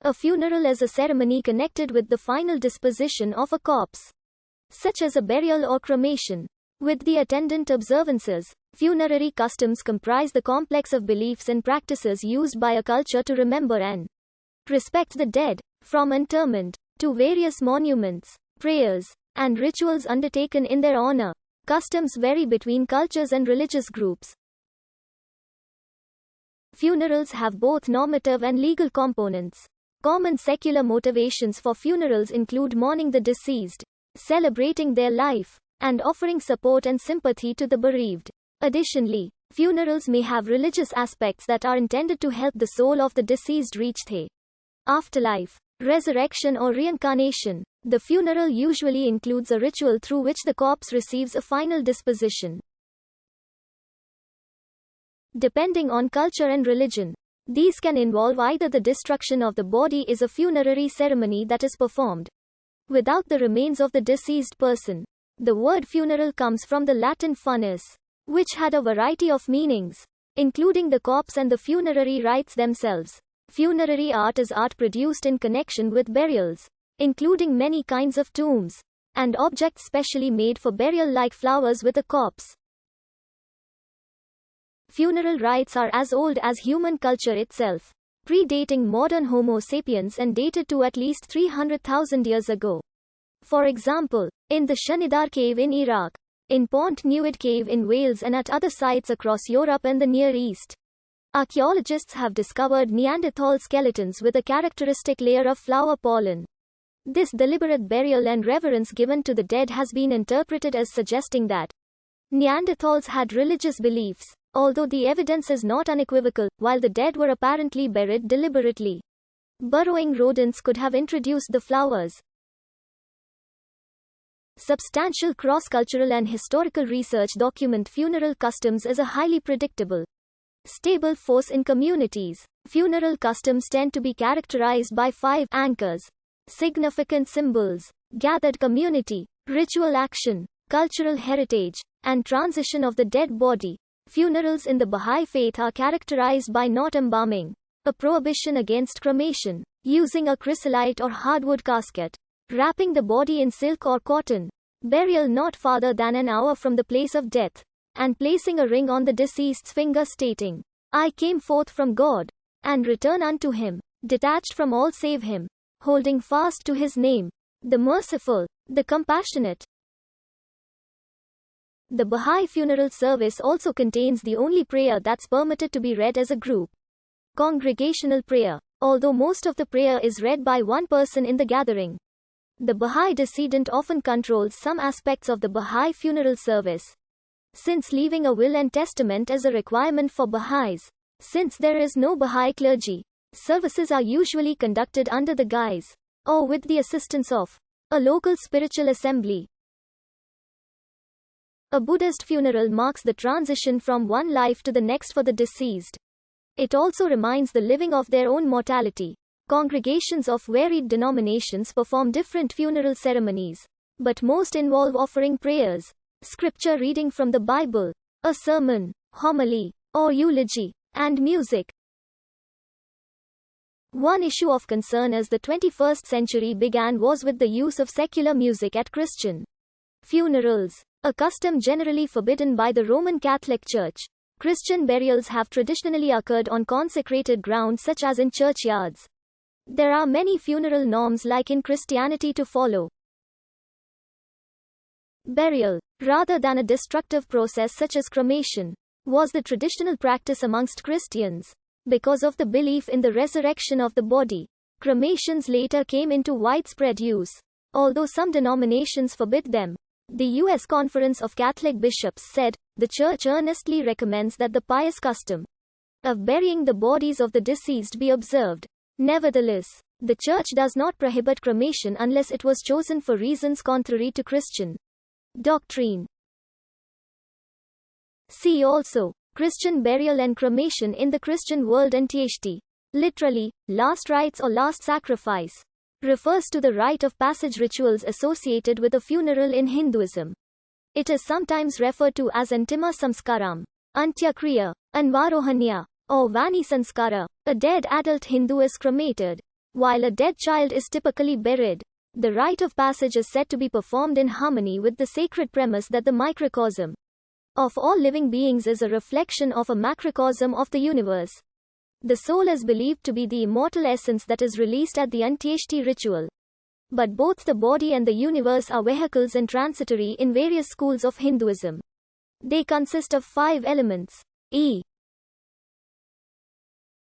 A funeral is a ceremony connected with the final disposition of a corpse, such as a burial or cremation, with the attendant observances. Funerary customs comprise the complex of beliefs and practices used by a culture to remember and respect the dead, from interment to various monuments, prayers, and rituals undertaken in their honor. Customs vary between cultures and religious groups. Funerals have both normative and legal components. Common secular motivations for funerals include mourning the deceased, celebrating their life, and offering support and sympathy to the bereaved. Additionally, funerals may have religious aspects that are intended to help the soul of the deceased reach the afterlife, resurrection, or reincarnation. The funeral usually includes a ritual through which the corpse receives a final disposition. Depending on culture and religion, these can involve either the destruction of the body is a funerary ceremony that is performed without the remains of the deceased person. The word funeral comes from the Latin funis, which had a variety of meanings, including the corpse and the funerary rites themselves. Funerary art is art produced in connection with burials, including many kinds of tombs and objects specially made for burial, like flowers with a corpse. Funeral rites are as old as human culture itself, predating modern Homo sapiens and dated to at least 300,000 years ago. For example, in the Shanidar cave in Iraq, in Pont Newydd cave in Wales, and at other sites across Europe and the Near East, archaeologists have discovered Neanderthal skeletons with a characteristic layer of flower pollen. This deliberate burial and reverence given to the dead has been interpreted as suggesting that Neanderthals had religious beliefs, although the evidence is not unequivocal. While the dead were apparently buried deliberately, burrowing rodents could have introduced the flowers. Substantial cross-cultural and historical research document funeral customs as a highly predictable, stable force in communities. Funeral customs tend to be characterized by 5 anchors: significant symbols, gathered community, ritual action, cultural heritage, and transition of the dead body. Funerals in the Bahá'í faith are characterized by not embalming, a prohibition against cremation, using a chrysolite or hardwood casket, wrapping the body in silk or cotton, burial not farther than an hour from the place of death, and placing a ring on the deceased's finger stating, "I came forth from God, and return unto him, detached from all save him, holding fast to his name, the merciful, the compassionate." The Bahá'í funeral service also contains the only prayer that's permitted to be read as a group: congregational prayer. Although most of the prayer is read by one person in the gathering, the Bahá'í decedent often controls some aspects of the Bahá'í funeral service, since leaving a will and testament is a requirement for Baha'is. Since there is no Bahá'í clergy, services are usually conducted under the guise, or with the assistance of, a local spiritual assembly. A Buddhist funeral marks the transition from one life to the next for the deceased. It also reminds the living of their own mortality. Congregations of varied denominations perform different funeral ceremonies, but most involve offering prayers, scripture reading from the Bible, a sermon, homily, or eulogy, and music. One issue of concern as the 21st century began was with the use of secular music at Christian funerals, a custom generally forbidden by the Roman Catholic Church. Christian burials have traditionally occurred on consecrated ground such as in churchyards. There are many funeral norms like in Christianity to follow. Burial, rather than a destructive process such as cremation, was the traditional practice amongst Christians. Because of the belief in the resurrection of the body, cremations later came into widespread use, although some denominations forbid them. The U.S. Conference of Catholic Bishops said, "The Church earnestly recommends that the pious custom of burying the bodies of the deceased be observed. Nevertheless, the Church does not prohibit cremation unless it was chosen for reasons contrary to Christian doctrine." See also, Christian burial and cremation in the Christian world. Antieshti, literally, last rites or last sacrifice, refers to the rite of passage rituals associated with a funeral in Hinduism. It is sometimes referred to as Antima Samskaram, Antyakriya, Anvarohanya, or Vani Sanskara. A dead adult Hindu is cremated, While a dead child is typically buried, the rite of passage is said to be performed in harmony with the sacred premise that the microcosm of all living beings is a reflection of a macrocosm of the universe. The soul is believed to be the immortal essence that is released at the Antyeshti ritual. But both the body and the universe are vehicles and transitory in various schools of Hinduism. They consist of 5 elements: